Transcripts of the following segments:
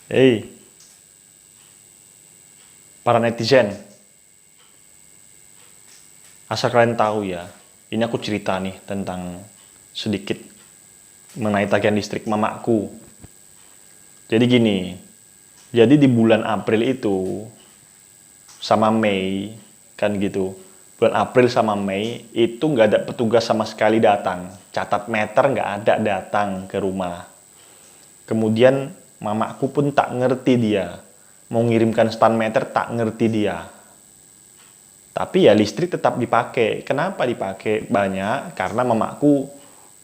Hei, para netizen, asal kalian tahu ya, ini aku cerita nih tentang sedikit mengenai tagihan listrik mamaku. Jadi gini, jadi di bulan April itu sama Mei, kan gitu. Bulan April sama Mei itu nggak ada petugas sama sekali datang. Catat meter nggak ada datang ke rumah. Kemudian mamaku pun tak ngerti dia. Mau ngirimkan stand meter tak ngerti dia. Tapi ya listrik tetap dipakai. Kenapa dipakai banyak? Karena mamaku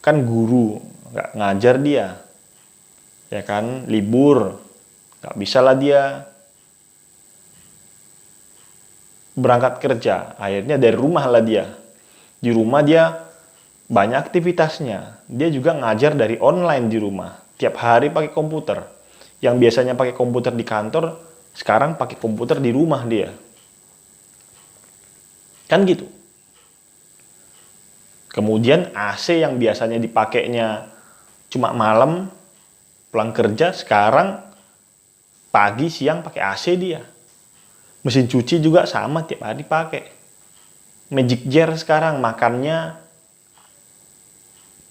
kan guru, nggak ngajar dia. Ya kan, libur. Nggak bisa lah dia berangkat kerja. Akhirnya dari rumah lah dia. Di rumah dia banyak aktivitasnya. Dia juga ngajar dari online di rumah. Tiap hari pakai komputer. Yang biasanya pakai komputer di kantor, sekarang pakai komputer di rumah dia. Kan gitu. Kemudian AC yang biasanya dipakainya cuma malam pulang kerja, sekarang pagi siang pakai AC dia. Mesin cuci juga sama tiap hari pakai. Magic jar sekarang makannya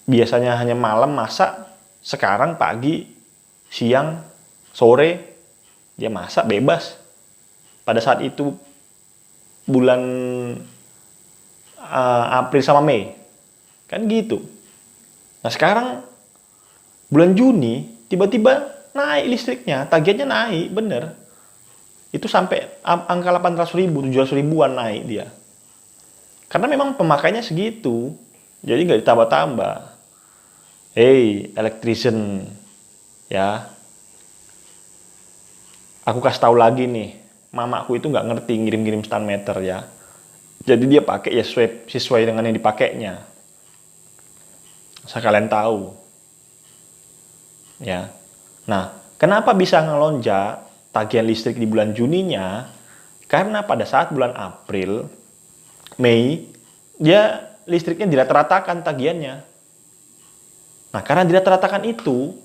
biasanya hanya malam masak, sekarang pagi, siang, sore dia masak bebas. Pada saat itu bulan April sama Mei. Kan gitu. Nah sekarang bulan Juni tiba-tiba naik listriknya, tagihannya naik, bener. Itu sampai angka 800 ribu, 700 ribuan naik dia. Karena memang pemakainya segitu, jadi nggak ditambah-tambah. Hey, electrician, ya. Aku kasih tahu lagi nih, mamaku itu nggak ngerti ngirim-ngirim stand meter ya. Jadi dia pakai ya sesuai dengan yang dipakainya. Asal kalian tahu. Ya. Nah, kenapa bisa ngelonjak tagihan listrik di bulan Juninya? Karena pada saat bulan April, Mei, dia listriknya dirata-ratakan tagihannya. Nah, karena dirata-ratakan itu,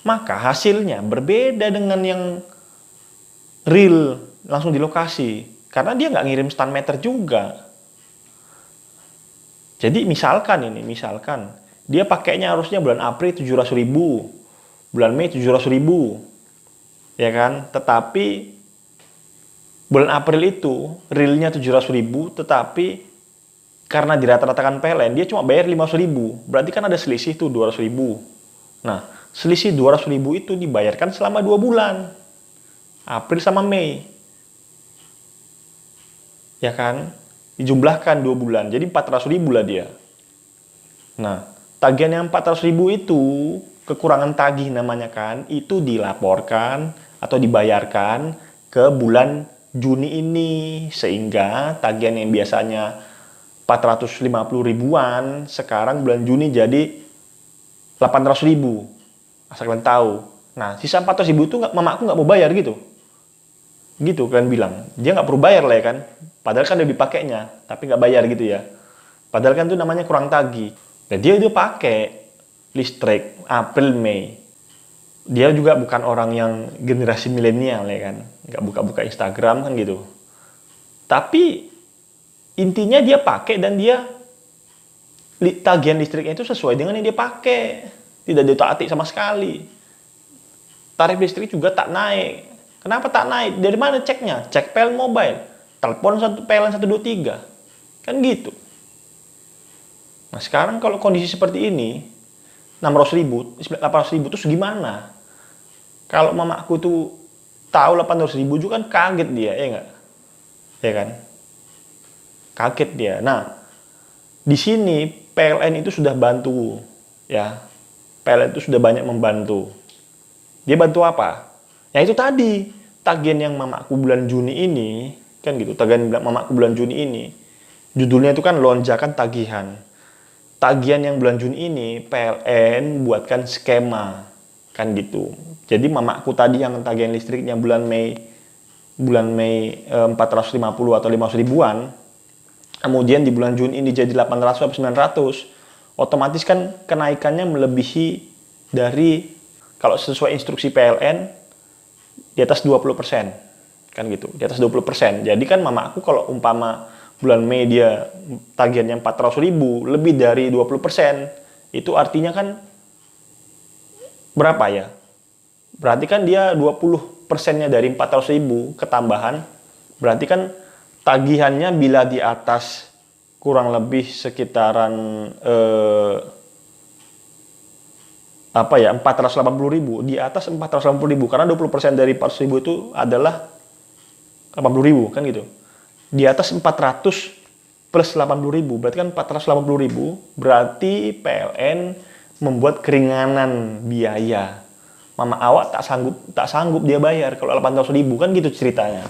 maka hasilnya berbeda dengan yang real, langsung di lokasi. Karena dia nggak ngirim stand meter juga. Jadi misalkan dia pakainya harusnya bulan April 700 ribu, bulan Mei 700 ribu, ya kan? Tetapi bulan April itu realnya 700 ribu, tetapi karena dirata-ratakan PLN dia cuma bayar 500 ribu, berarti kan ada selisih tuh 200 ribu. Nah, selisih 200 ribu itu dibayarkan selama 2 bulan, April sama Mei, ya kan? Dijumlahkan 2 bulan, jadi 400 ribu lah dia. Nah, tagihan yang 400 ribu itu, kekurangan tagih namanya kan, itu dilaporkan atau dibayarkan ke bulan Juni ini. Sehingga tagihan yang biasanya 450 ribuan, sekarang bulan Juni jadi 800 ribu. Asal kalian tahu. Nah, sisa 400 ribu itu mamaku nggak mau bayar gitu. Gitu kalian bilang. Dia nggak perlu bayar lah ya kan. Padahal kan udah dipakainya, tapi nggak bayar gitu ya. Padahal kan itu namanya kurang tagih. Dan dia udah pakai listrik April Mei. Dia juga bukan orang yang generasi milenial ya kan, nggak buka-buka Instagram kan gitu. Tapi intinya dia pakai dan dia tagihan listriknya itu sesuai dengan yang dia pakai, tidak ditaati sama sekali. Tarif listrik juga tak naik. Kenapa tak naik? Dari mana ceknya? Cek PLN Mobile, telepon PLN 123, kan gitu. Nah sekarang kalau kondisi seperti ini, 600 ribu, 800 ribu itu gimana? Kalau mamaku tuh tahu 800 ribu juga kan kaget dia, ya nggak? Ya kan? Kaget dia. Nah, di sini PLN itu sudah bantu, ya. PLN itu sudah banyak membantu. Dia bantu apa? Ya itu tadi, tagihan yang mamaku bulan Juni ini, kan gitu, tagihan mamaku bulan Juni ini, judulnya itu kan lonjakan tagihan. Tagihan yang bulan Juni ini PLN buatkan skema, kan gitu. Jadi mamaku tadi yang tagihan listriknya bulan Mei 450 atau 500 ribuan, kemudian di bulan Juni ini jadi 800 atau 900, otomatis kan kenaikannya melebihi dari, kalau sesuai instruksi PLN, di atas 20%. Kan gitu, di atas 20%. Jadi kan mama aku kalau umpama bulan Mei dia tagihannya 400.000, lebih dari 20%, itu artinya kan berapa ya? Berarti kan dia 20%-nya dari 400.000 ketambahan, berarti kan tagihannya bila di atas kurang lebih sekitaran 480.000, di atas 480.000, karena 20% dari 400.000 itu adalah 80.000 kan gitu. Di atas 400 plus 80.000, berarti kan 480.000, berarti PLN membuat keringanan biaya. Mama awak tak sanggup dia bayar kalau 800.000 kan gitu ceritanya.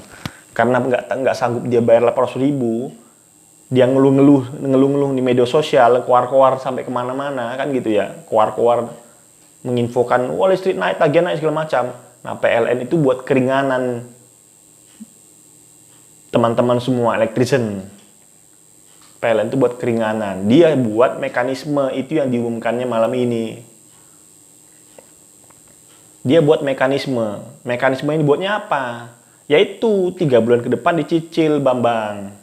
Karena nggak sanggup dia bayar 800.000, dia ngeluh-ngeluh di media sosial, keluar-keluar sampai kemana-mana kan gitu ya, keluar-keluar menginfokan wah listrik naik, tagihan naik segala macam. Nah PLN itu buat keringanan teman-teman semua elektrician. PLN itu buat keringanan. Dia buat mekanisme itu yang diumumkannya malam ini. Dia buat mekanisme. Mekanisme ini buatnya apa? Yaitu 3 bulan ke depan dicicil, Bambang.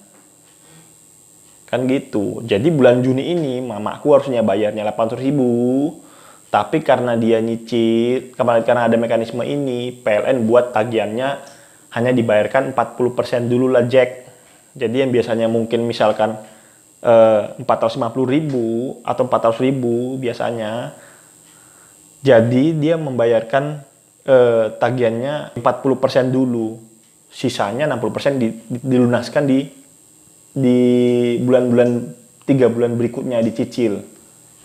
Kan gitu. Jadi bulan Juni ini mamaku harusnya bayarnya 800.000. Tapi karena dia nyicil, karena ada mekanisme ini, PLN buat tagihannya hanya dibayarkan 40% dulu lah, Jack. Jadi yang biasanya mungkin misalkan 450.000 atau 400.000 biasanya, jadi dia membayarkan tagihannya 40% dulu, sisanya 60% dilunaskan di bulan-bulan 3 bulan berikutnya dicicil.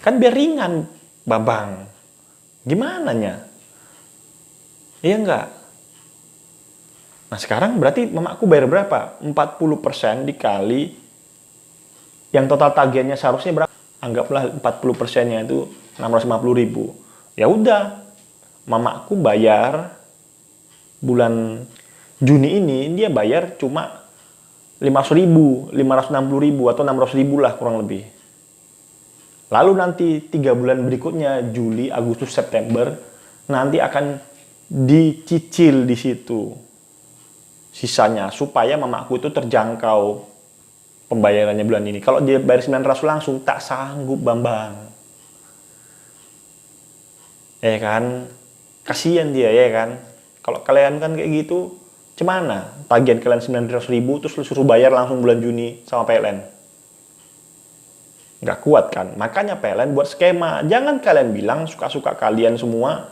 Kan biar ringan, Babang. Gimana nya? Iya enggak? Nah sekarang berarti mamaku bayar berapa? 40% dikali yang total tagihannya seharusnya berapa? Anggaplah 40%-nya itu 650.000. Ya udah, mamaku bayar bulan Juni ini dia bayar cuma 500.000, 560.000 atau 600.000 lah kurang lebih. Lalu nanti 3 bulan berikutnya Juli, Agustus, September nanti akan dicicil di situ sisanya supaya mamaku itu terjangkau pembayarannya bulan ini. Kalau dia bayar 900 langsung tak sanggup, Bambang. Ya kan? Kasihan dia ya kan. Kalau kalian kan kayak gitu, gimana? Tagihan kalian 900.000 terus lu suruh bayar langsung bulan Juni sama PLN. Nggak kuat kan? Makanya PLN buat skema. Jangan kalian bilang suka-suka kalian semua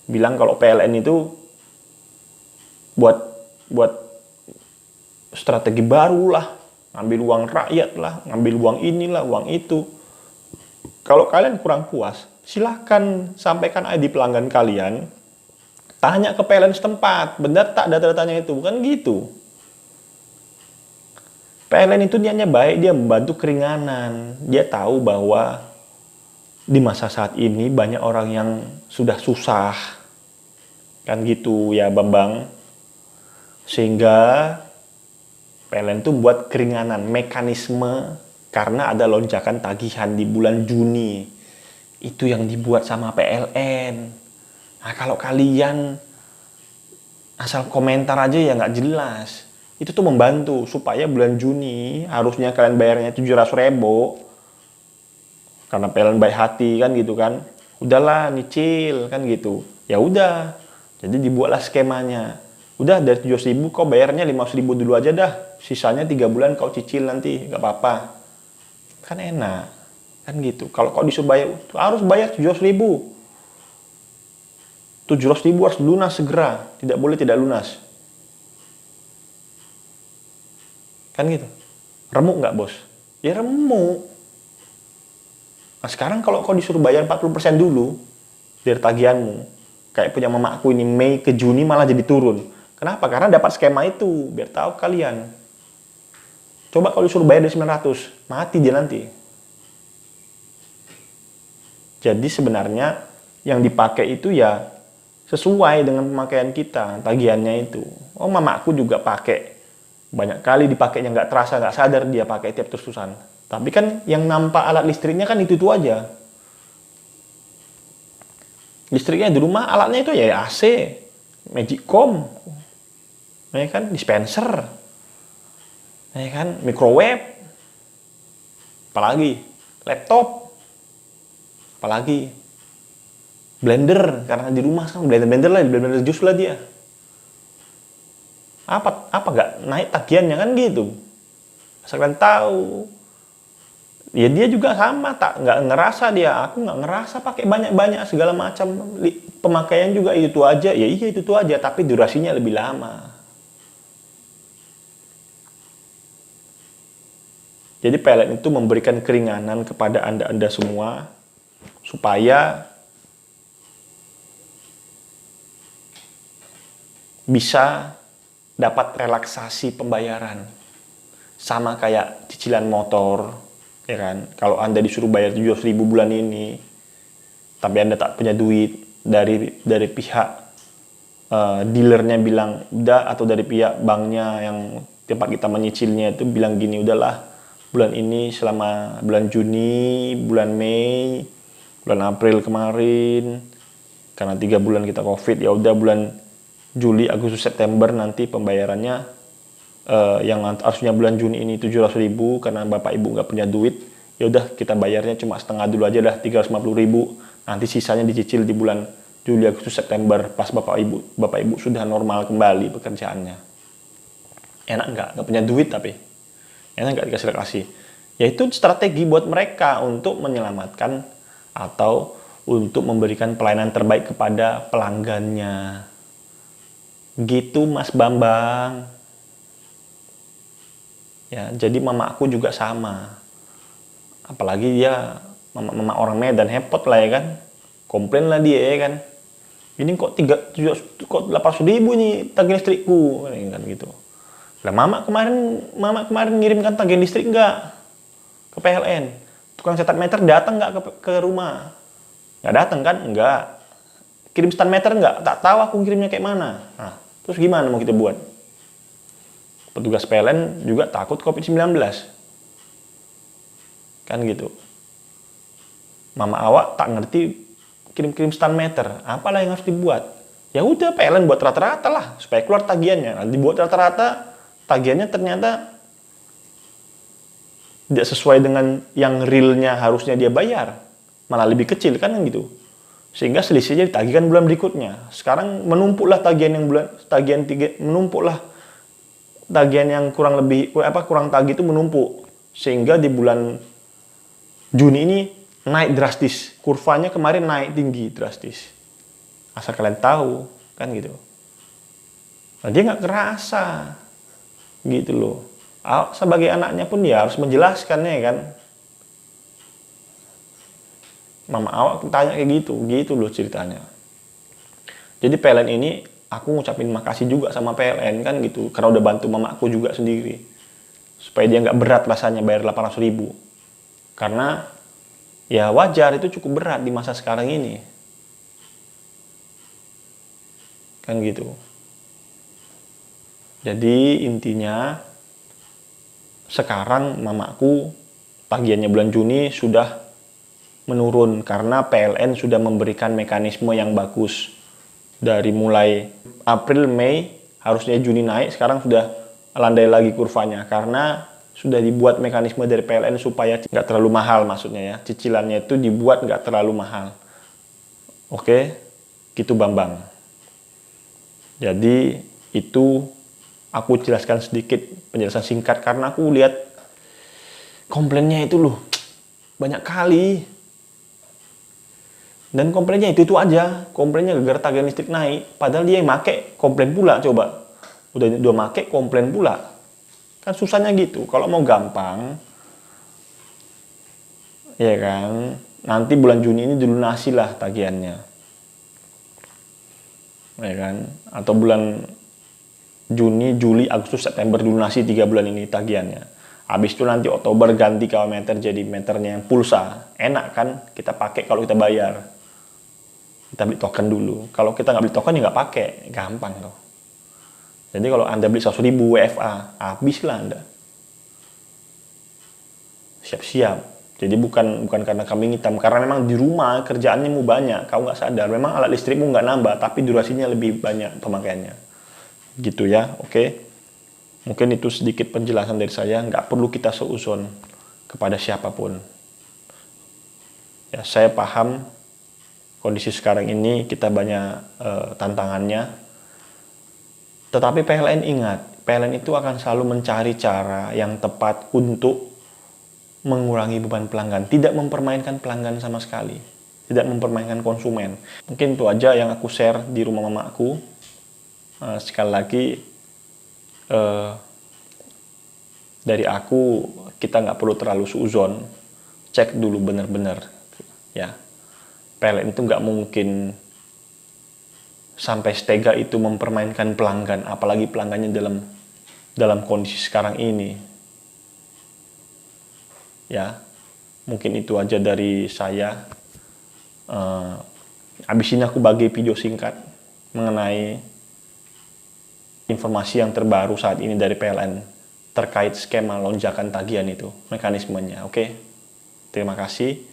bilang kalau PLN itu buat strategi baru lah, ngambil uang rakyat lah, ngambil uang inilah, uang itu. Kalau kalian kurang puas, silahkan sampaikan aja di pelanggan kalian, tanya ke PLN setempat, benar tak data-datanya itu, bukan gitu. PLN itu niatnya baik, dia membantu keringanan, dia tahu bahwa di masa saat ini banyak orang yang sudah susah, kan gitu ya Bambang. Sehingga PLN itu buat keringanan mekanisme karena ada lonjakan tagihan di bulan Juni. Itu yang dibuat sama PLN. Nah kalau kalian asal komentar aja ya nggak jelas. Itu tuh membantu supaya bulan Juni harusnya kalian bayarnya 700.000. Karena PLN baik hati kan gitu kan. Udahlah nyicil kan gitu. Ya udah. Jadi dibuatlah skemanya. Udah dari 700.000 kau bayarnya 500.000 dulu aja dah. Sisanya 3 bulan kau cicil nanti, nggak apa-apa. Kan enak. Kan gitu. Kalau kau disuruh bayar, harus bayar 700.000. 700.000 harus lunas segera. Tidak boleh tidak lunas. Kan gitu. Remuk nggak bos? Ya remuk. Nah sekarang kalau kau disuruh bayar 40% dulu dari tagihanmu, kayak punya mama aku ini Mei ke Juni malah jadi turun. Kenapa? Karena dapat skema itu, biar tahu kalian. Coba kalau disuruh bayar dari 900, mati dia nanti. Jadi sebenarnya yang dipakai itu ya sesuai dengan pemakaian kita, tagihannya itu. Oh mamaku juga pakai. Banyak kali dipakainya nggak terasa, nggak sadar dia pakai tiap terusan. Tapi kan yang nampak alat listriknya kan itu aja. Listriknya di rumah alatnya itu ya AC. Magicom, ya kan, dispenser, ya kan, microwave, apalagi laptop, apalagi blender, karena di rumah kan blender jus lah dia. Apa nggak naik tagihannya kan gitu. Asal kalian tahu. Ya dia juga sama, nggak ngerasa dia. Aku nggak ngerasa pakai banyak-banyak segala macam. Pemakaian juga itu aja. Ya iya itu aja, tapi durasinya lebih lama. Jadi PLN itu memberikan keringanan kepada Anda semua supaya bisa dapat relaksasi pembayaran. Sama kayak cicilan motor, ya kan? Kalau Anda disuruh bayar 700.000 bulan ini, tapi Anda tak punya duit, dari pihak dealernya bilang udah, atau dari pihak banknya yang tempat kita menyicilnya itu bilang gini, udahlah bulan ini selama bulan Juni, bulan Mei, bulan April kemarin, karena 3 bulan kita COVID, ya udah bulan Juli, Agustus, September nanti pembayarannya yang harusnya bulan Juni ini 700.000 karena bapak ibu nggak punya duit, ya udah kita bayarnya cuma setengah dulu aja dah, 350.000, nanti sisanya dicicil di bulan Juli, Agustus, September pas bapak ibu sudah normal kembali pekerjaannya. Enak nggak punya duit, tapi enak nggak dikasih relasi. Yaitu strategi buat mereka untuk menyelamatkan atau untuk memberikan pelayanan terbaik kepada pelanggannya. Gitu Mas Bambang. Ya, jadi mama aku juga sama. Apalagi dia mama orang Medan, hepot lah ya kan. Komplain lah dia ya kan. Ini kok 800.000 nih tagihan listrikku kan gitu. Lah mama kemarin ngirimkan tagihan listrik enggak ke PLN. Tukang cetak meter datang enggak ke rumah? Enggak datang kan? Enggak. Kirim stand meter enggak? Tak tahu aku kirimnya kayak mana. Nah, terus gimana mau kita buat? Petugas PLN juga takut COVID-19. Kan gitu. Mama awak tak ngerti kirim-kirim stand meter. Apalah yang harus dibuat? Ya udah PLN buat rata-rata lah supaya keluar tagihannya. Nah, dibuat rata-rata, tagihannya ternyata tidak sesuai dengan yang realnya harusnya dia bayar. Malah lebih kecil kan gitu. Sehingga selisihnya ditagihkan bulan berikutnya. Sekarang menumpuklah tagihan yang kurang tagih itu menumpuk, sehingga di bulan Juni ini naik drastis, kurvanya kemarin naik tinggi drastis, asal kalian tahu kan gitu. Nah, dia nggak kerasa gitu loh. Sebagai anaknya pun dia harus menjelaskannya kan. Mama awak tanya kayak gitu loh ceritanya. Jadi PLN ini aku ngucapin makasih juga sama PLN kan gitu, karena udah bantu mama aku juga sendiri supaya dia nggak berat rasanya bayar 800.000, karena ya wajar itu cukup berat di masa sekarang ini kan gitu. Jadi intinya sekarang mamaku tagihannya bulan Juni sudah menurun karena PLN sudah memberikan mekanisme yang bagus. Dari mulai April, Mei, harusnya Juni naik, sekarang sudah landai lagi kurvanya. Karena sudah dibuat mekanisme dari PLN supaya nggak terlalu mahal, maksudnya ya. Cicilannya itu dibuat nggak terlalu mahal. Oke, gitu Bambang. Jadi itu aku jelaskan sedikit penjelasan singkat karena aku lihat komplainnya itu loh banyak kali. Dan komplainnya itu aja, komplainnya gara-gara tagihan listrik naik, padahal dia yang make komplain pula, coba. Udah make komplain pula. Kan susahnya gitu. Kalau mau gampang, ya kan, nanti bulan Juni ini dilunasi lah tagihannya. Ya kan? Atau bulan Juni, Juli, Agustus, September dilunasi 3 bulan ini tagihannya. Habis itu nanti Oktober ganti KW meter jadi meternya yang pulsa. Enak kan kita pakai kalau kita bayar. Kita beli token dulu. Kalau kita nggak beli token ya nggak pakai, gampang tuh. Jadi kalau Anda beli 100.000 WFA, habislah Anda. Siap-siap. Jadi bukan karena kambing hitam, karena memang di rumah kerjaannya mu banyak, kau nggak sadar. Memang alat listrikmu nggak nambah, tapi durasinya lebih banyak pemakaiannya. Gitu ya, oke. Mungkin itu sedikit penjelasan dari saya, nggak perlu kita seuzon kepada siapapun. Ya, saya paham kondisi sekarang ini kita banyak tantangannya. Tetapi PLN ingat, PLN itu akan selalu mencari cara yang tepat untuk mengurangi beban pelanggan, tidak mempermainkan pelanggan sama sekali, tidak mempermainkan konsumen. Mungkin itu aja yang aku share di rumah mamaku. Sekali lagi, dari aku, kita nggak perlu terlalu suuzon, cek dulu benar-benar. Ya, PLN itu nggak mungkin sampai setega itu mempermainkan pelanggan, apalagi pelanggannya dalam kondisi sekarang ini. Ya, mungkin itu aja dari saya. Habis ini aku bagi video singkat mengenai informasi yang terbaru saat ini dari PLN terkait skema lonjakan tagihan itu, mekanismenya. Oke, terima kasih.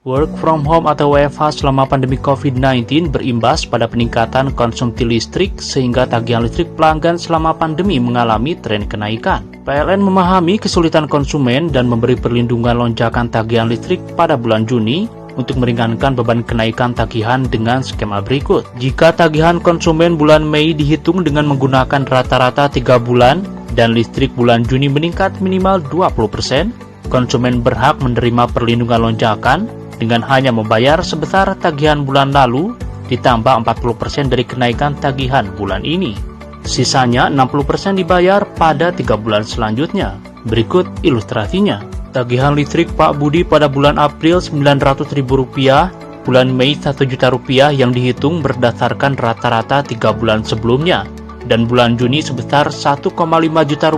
Work from home atau WFH selama pandemi COVID-19 berimbas pada peningkatan konsumsi listrik sehingga tagihan listrik pelanggan selama pandemi mengalami tren kenaikan. PLN memahami kesulitan konsumen dan memberi perlindungan lonjakan tagihan listrik pada bulan Juni untuk meringankan beban kenaikan tagihan dengan skema berikut. Jika tagihan konsumen bulan Mei dihitung dengan menggunakan rata-rata 3 bulan dan listrik bulan Juni meningkat minimal 20%, konsumen berhak menerima perlindungan lonjakan dengan hanya membayar sebesar tagihan bulan lalu ditambah 40% dari kenaikan tagihan bulan ini. Sisanya 60% dibayar pada 3 bulan selanjutnya. Berikut ilustrasinya. Tagihan listrik Pak Budi pada bulan April Rp900.000, bulan Mei Rp1.000.000 yang dihitung berdasarkan rata-rata 3 bulan sebelumnya, dan bulan Juni sebesar Rp1,5 juta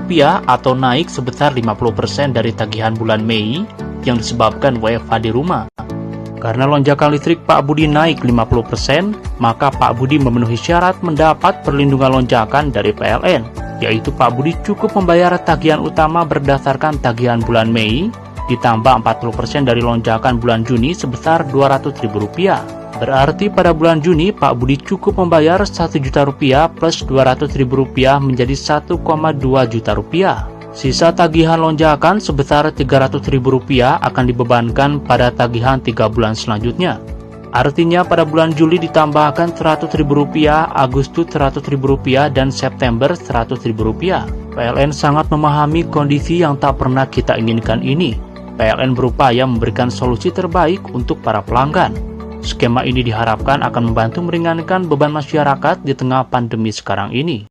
atau naik sebesar 50% dari tagihan bulan Mei yang disebabkan WFH di rumah. Karena lonjakan listrik Pak Budi naik 50%, maka Pak Budi memenuhi syarat mendapat perlindungan lonjakan dari PLN, yaitu Pak Budi cukup membayar tagihan utama berdasarkan tagihan bulan Mei, ditambah 40% dari lonjakan bulan Juni sebesar Rp200.000. Berarti pada bulan Juni Pak Budi cukup membayar Rp1 juta plus Rp200.000 menjadi Rp1,2 juta. Sisa tagihan lonjakan sebesar Rp300.000 akan dibebankan pada tagihan 3 bulan selanjutnya. Artinya pada bulan Juli ditambahkan Rp100.000, Agustus Rp100.000, dan September Rp100.000. PLN sangat memahami kondisi yang tak pernah kita inginkan ini. PLN berupaya memberikan solusi terbaik untuk para pelanggan. Skema ini diharapkan akan membantu meringankan beban masyarakat di tengah pandemi sekarang ini.